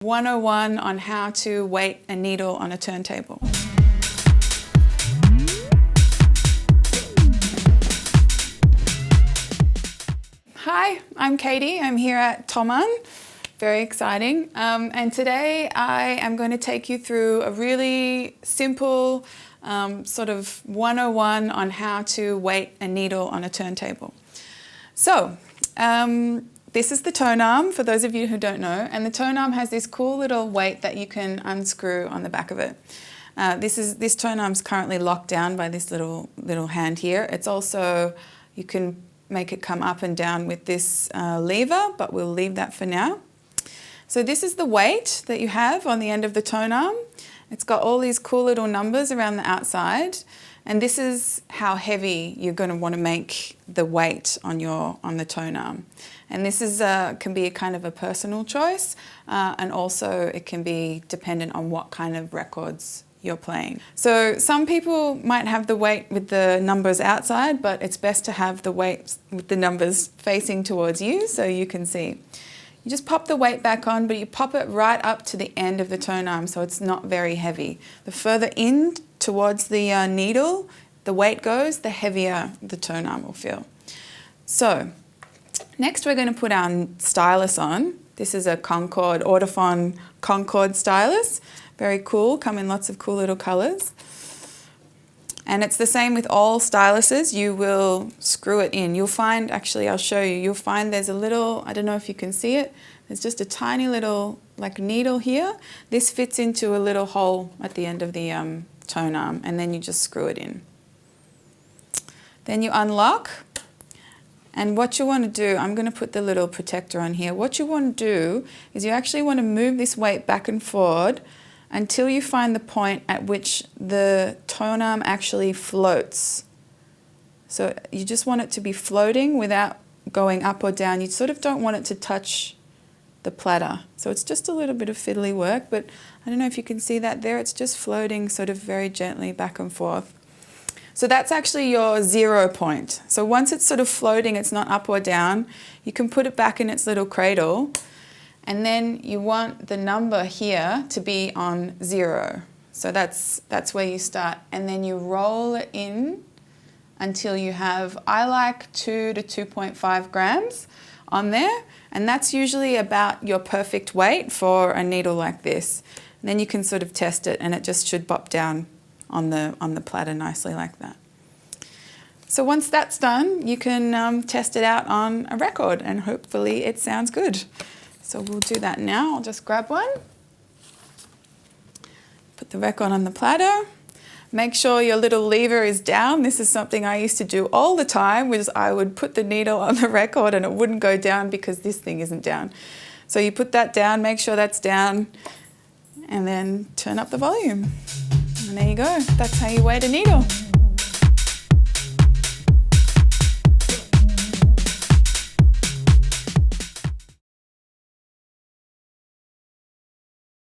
101 on how to weight a needle on a turntable. Hi, I'm Katie. I'm here at Thomann. Very exciting. And today I am going to take you through a really simple sort of 101 on how to weight a needle on a turntable. So, this is the tone arm, for those of you who don't know, and the tone arm has this cool little weight that you can unscrew on the back of it. This tone arm is currently locked down by this little hand here. It's also, you can make it come up and down with this lever, but we'll leave that for now. So this is the weight that you have on the end of the tone arm. It's got all these cool little numbers around the outside, and this is how heavy you're going to want to make the weight on the tone arm. And this is can be a kind of a personal choice, and also it can be dependent on what kind of records you're playing. So some people might have the weight with the numbers outside, but it's best to have the weight with the numbers facing towards you so you can see. You just pop the weight back on, but you pop it right up to the end of the tone arm so it's not very heavy. The further in towards the needle the weight goes, the heavier the tone arm will feel. So next we're going to put our stylus on. This is a Concord, Autophon Concord stylus. Very cool, come in lots of cool little colours. And it's the same with all styluses. You will screw it in. You'll find, actually I'll show you, you'll find there's a little, I don't know if you can see it, there's just a tiny little like needle here. This fits into a little hole at the end of the tone arm, and then you just screw it in. Then you unlock. And what you want to do, I'm going to put the little protector on here. What you want to do is you actually want to move this weight back and forward until you find the point at which the tone arm actually floats. So you just want it to be floating without going up or down. You sort of don't want it to touch the platter. So it's just a little bit of fiddly work, but I don't know if you can see that there. It's just floating sort of very gently back and forth. So that's actually your 0 point. So once it's sort of floating, it's not up or down, you can put it back in its little cradle, and then you want the number here to be on 0. So that's where you start, and then you roll it in until you have, I like 2 to 2.5 grams on there, and that's usually about your perfect weight for a needle like this. And then you can sort of test it, and it just should bop down on the platter nicely like that. So once that's done, you can test it out on a record, and hopefully it sounds good. So we'll do that now. I'll just grab one. Put the record on the platter. Make sure your little lever is down. This is something I used to do all the time, was I would put the needle on the record and it wouldn't go down because this thing isn't down. So you put that down, make sure that's down, and then turn up the volume. And there you go. That's how you weight a needle.